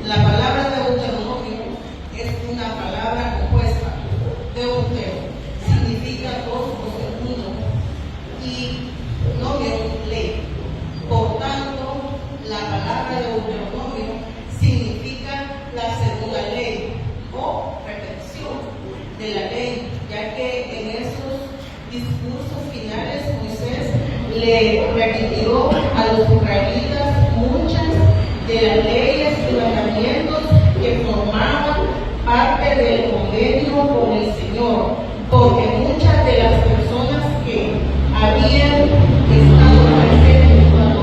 La palabra Deuteronomio es una palabra compuesta. Deutero significa dos o segundo y nomio, ley. Por tanto, la palabra Deuteronomio significa la segunda ley o repetición de la ley, ya que en esos discursos finales Moisés le repitió a los israelitas muchas de las leyes y mandamientos que formaban parte del convenio con el Señor, porque muchas de las personas que habían estado presentes cuando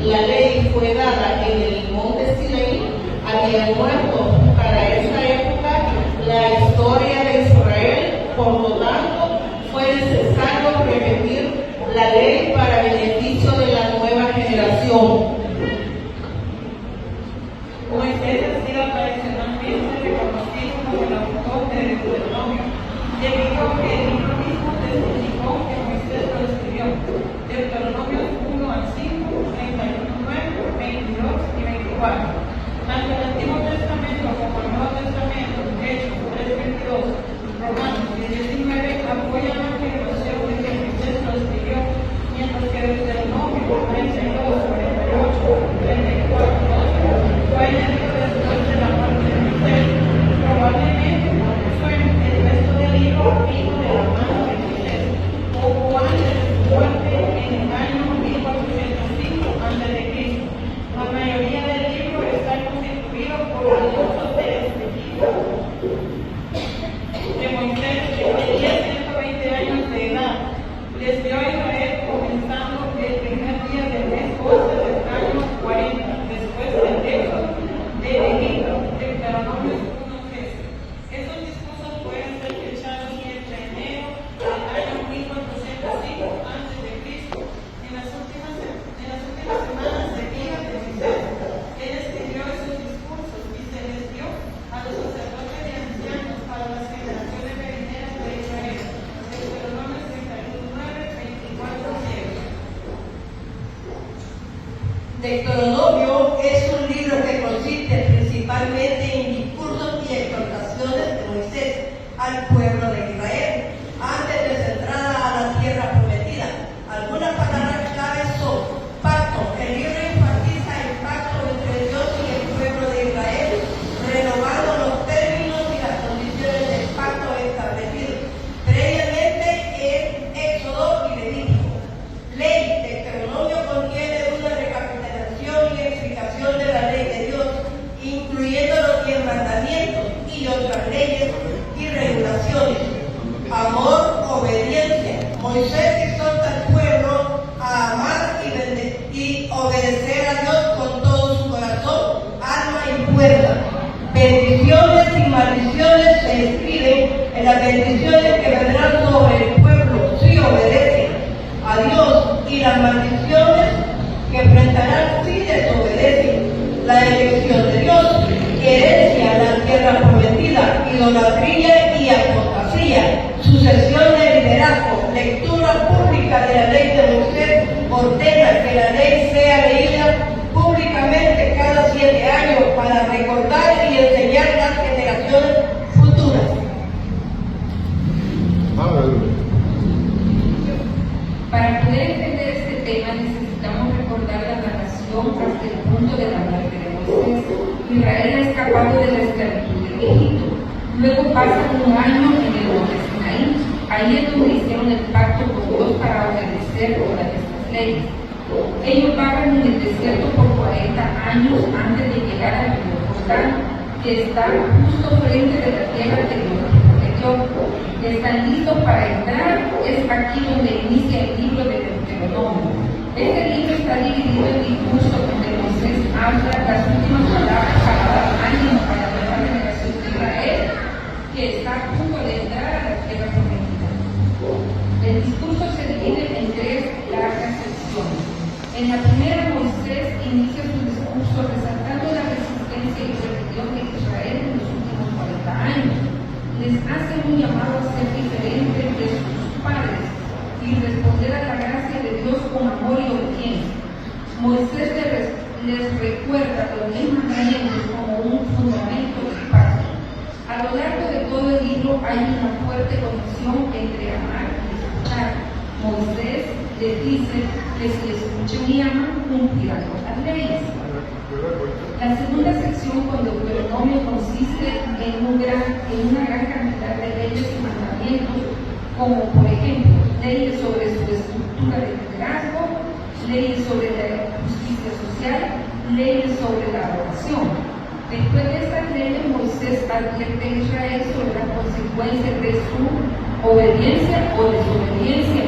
la ley fue dada en el monte Sinaí habían muerto. Para esta época la historia de Israel, por lo tanto, fue necesario repetir la ley para beneficio de la nueva generación. Moisés ha sido tradicionalmente reconocido como el autor del Deuteronomio, debido a que el libro mismo testificó que Moisés lo escribió. Deuteronomio 1 al 5, 31, 9, 22 y 24. Tanto el Antiguo Testamento como el Nuevo Testamento, Hechos 3:22, Romanos 19, apoyan la afirmación de que Moisés lo escribió, mientras que Deuteronomio 32, 48, 34, 12 fue añadido después de la muerte de Moisés. Probablemente fue el resto del libro amigo de la mano de Moisés, poco antes de su muerte en el año 1405 a.C. La mayoría del libro está constituido por el uso de este libro de Moisés, que tenía 120 años de edad. Les dio a Israel comenzando el primer día del mes 11 del año 40, después del éxodo de Egipto. Deuteronomio 1:13. Esos discursos pueden ser fechados entre enero del año 1405 a.C. En las últimas semanas de vida de Moisés, él escribió esos discursos y se les dio a los sacerdotes y ancianos para las generaciones venideras de Israel. Deuteronomio 31:9, 24:7. Deuteronomio es un libro que consiste principalmente en discursos y exhortaciones de Moisés al pueblo de Israel antes de su entrada a la tierra prometida. Algunas palabras claves son pacto. El libro enfatiza el pacto entre Dios y el pueblo de Israel, renovando los términos y las condiciones del pacto establecido previamente en Éxodo y Levítico. Ley. Deuteronomio contiene una recapitulación y explicación de la ley de Dios, incluyendo los 10 mandamientos y otras leyes y regulaciones. Amor, obediencia. Moisés exhorta al pueblo a amar y obedecer a Dios con todo su corazón, alma y fuerza. Bendiciones y maldiciones se escriben en las bendiciones que vendrán sobre el pueblo si obedece a Dios, y las maldiciones que enfrentarán si desobedecen. La elección de Dios, herencia a la tierra prometida, idolatría y apostasía, sucesión de liderazgo, lectura pública de la ley de Moisés, ordena que la ley sea leída públicamente cada 7 años para recordar y enseñar a las generaciones futuras. Para poder entender este tema necesitamos recordar la narración hasta el punto de la muerte de Moisés. Israel ha escapado de la esclavitud de Egipto. Luego pasan un año en el monte Sinaí. Ahí es donde hicieron el pacto con Dios para obedecer todas estas leyes. Ellos vagan en el desierto por 40 años antes de llegar al río Jordán, que está justo frente de la tierra que Dios les prometió. Están listos para entrar. Es aquí donde inicia el libro de Deuteronomio. Este libro está dividido en discursos donde Moisés habla las últimas palabras para dar ánimo a la nueva generación de Israel que está a punto de entrar a la tierra prometida. El discurso se divide en 3 largas secciones. En la primera, Moisés inicia su discurso resaltando la resistencia y rebelión de Israel en los últimos 40 años. Les hace un llamado a ser diferentes de sus padres y responder a la gracia de Dios con amor y obediencia. Moisés les recuerda los 10 mandamientos como un hay una fuerte conexión entre amar y escuchar. Moisés les dice que si escuchan y aman, cumplirán con las leyes. La segunda sección con Deuteronomio consiste en una gran cantidad de leyes y mandamientos, como por ejemplo, leyes sobre su estructura de liderazgo, leyes sobre la justicia social, leyes sobre la adoración. Después de estas leyes, Moisés advierte a Israel sobre las consecuencias de su obediencia o desobediencia,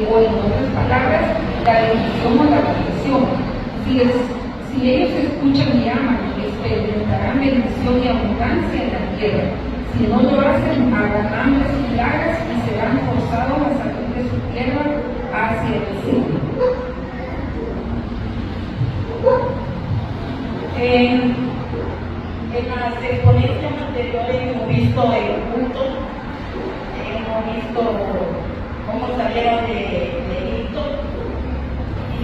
o en otras palabras, la bendición o la maldición. Si ellos escuchan y aman, experimentarán bendición y abundancia en la tierra. Si no lo hacen, habrán hambres y plagas y serán forzados a salir de su tierra hacia el exilio. En las exponencias anteriores hemos visto el culto, hemos visto cómo salieron de Egipto y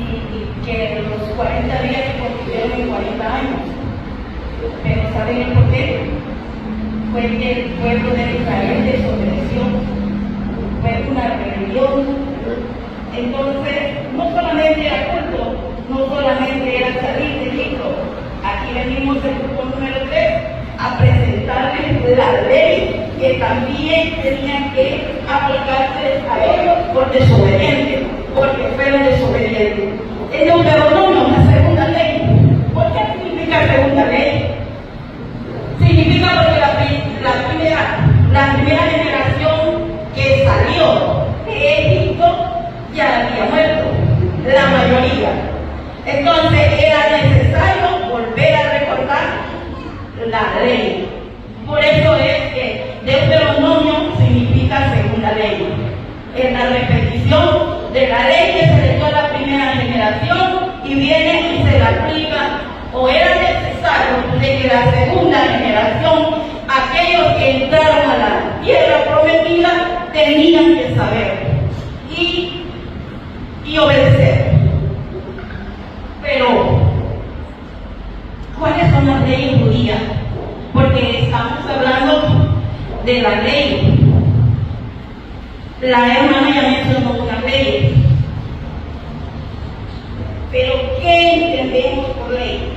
que los 40 días se convirtieron en 40 años. Pero ¿saben el por qué? Fue que el pueblo de Israel desobedeció, fue una rebelión. Entonces, no solamente era culto, no solamente era salir de Egipto. Aquí venimos el grupo número 3 a presentarles la ley que también tenía que aplicarse a ellos por desobedientes, porque fueron desobedientes. En Deuteronomio, la segunda ley. ¿Por qué significa segunda ley? Significa porque la primera generación que salió de Egipto ya había muerto, la mayoría. Entonces era necesario volver a recordar la ley. Por eso es que Deuteronomio significa segunda ley. Es la repetición de la ley que se le dio a la primera generación y viene y se la aplica, o era necesario de que la segunda generación, aquellos que entraron a la tierra prometida, tenían que saber y obedecer. Pero, ¿cuáles son las leyes judías? Porque estamos hablando de la ley. La hermana ya mencionó una ley. Pero, ¿qué entendemos por ley?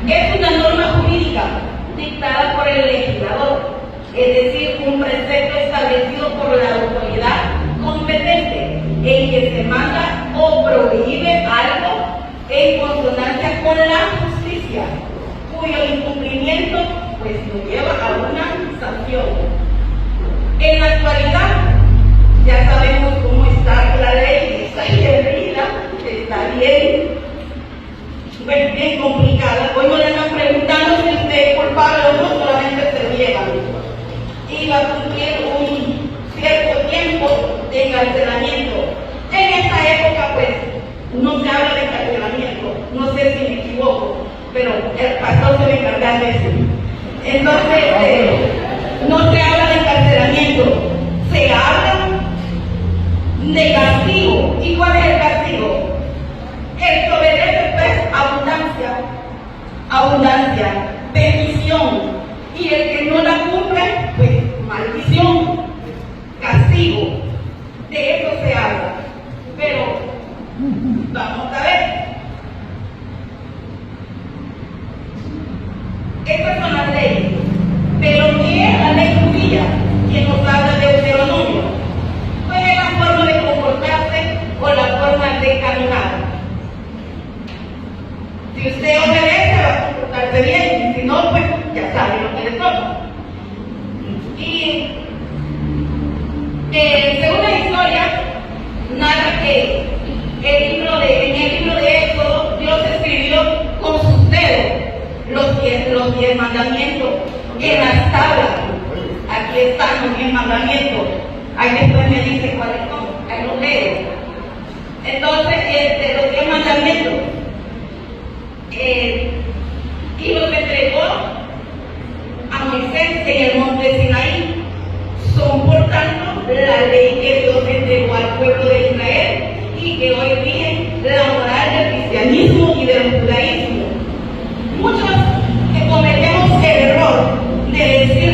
Es una norma jurídica dictada por el legislador, es decir, un precepto establecido por la autoridad competente en que se manda o prohíbe algo en consonancia con la justicia, cuyo incumplimiento pues nos lleva a una sanción. En la actualidad ya sabemos cómo está la ley, está bien rígida, está bien complicada. Hoy nos están preguntando si usted es culpable o no, solamente se lo llevan. Y va a cumplir un cierto tiempo de encarcelamiento. En esta época, pues, no se habla de encarcelamiento. No sé si me equivoco, pero el pastor se me encarga de eso. Entonces, no se habla de encarcelamiento, se habla de castigo. ¿Y cuál es el castigo? El que obedece, pues, abundancia, bendición. Y el que no la cumple, pues, maldición, castigo. De eso se habla. Pero vamos a ver. Estas son las leyes. Pero ¿qué es la ley judía que nos habla de Deuteronomio? Pues es la forma de comportarse o la forma de caminar. Si usted obedece, va a comportarse bien, y si no, pues ya sabe lo que le toca. Y según la historia, narra que en el libro de Éxodo, Dios escribió con sus dedos los 10 mandamientos en las tablas. Aquí están los 10 mandamientos. Ahí después me dice cuáles son, ahí los leo. Entonces, los 10 mandamientos, y los entregó a Moisés en el monte Sinaí. Son, por tanto, la ley que Dios entregó al pueblo de Israel y que hoy rigen la moral del cristianismo y del judaísmo. Muchos cometemos el error de decir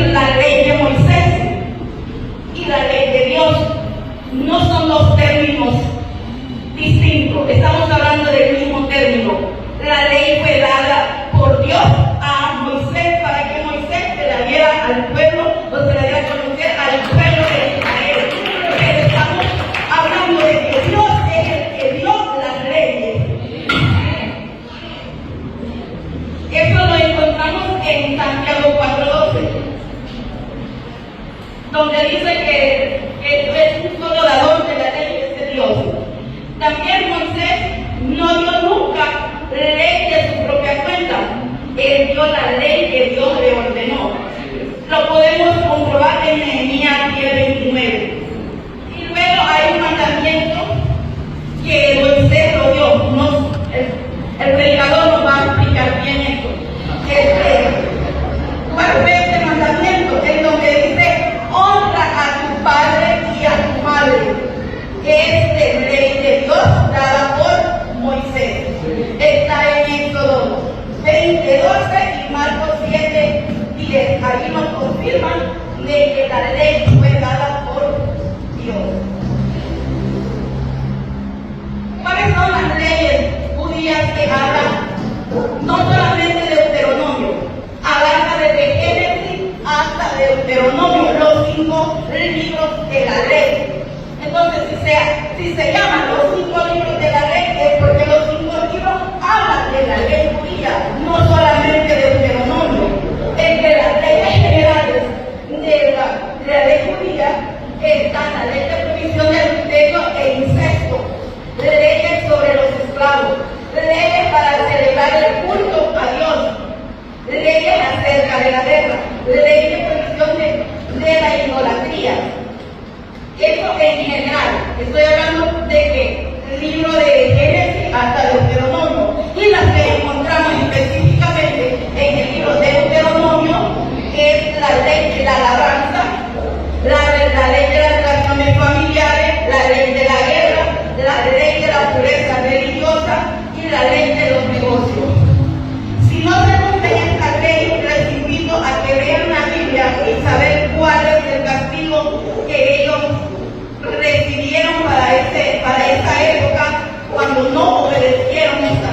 donde dice que es un solo dador de la ley, es de Dios. También Moisés no dio nunca ley de su propia cuenta. Él dio la ley que Dios le ordenó. Lo podemos comprobar en Nehemías 10:29. Y luego hay un mandamiento que Moisés lo dio. El predicador nos va a explicar bien esto. ¿Cuál fue este mandamiento? En donde dice, honra a tu padre y a tu madre. Es de ley de Dios dada por Moisés. Está en Éxodo 20:12 y Marcos 7:10. Ahí nos confirman de que la ley fue dada por Dios. ¿Cuáles son las leyes judías que hablan? No solamente de Deuteronomio, abarca desde Génesis hasta Deuteronomio, los 5 libros de la ley. Entonces, si se llaman los 5 libros de la ley, es porque los 5 libros hablan de la ley judía, no solamente de Deuteronomio. Entre las leyes generales de la ley judía están la ley de provisión de adulterio e incesto, leyes sobre los esclavos, leyes para celebrar el culto a Dios, leyes acerca de la guerra, leyes de provisión de la idolatría. Eso en general. Estoy hablando de que el libro de Génesis hasta Deuteronomio, y las que encontramos específicamente en el libro de Deuteronomio es la ley de la alabanza, la ley de las relaciones familiares, la ley de la guerra, la ley de la pureza religiosa y la ley de los negocios. Si no se cumplen estas leyes, les invito a que lean la Biblia y saber cuál es el castigo que ellos recibieron para esa época cuando no obedecieron esta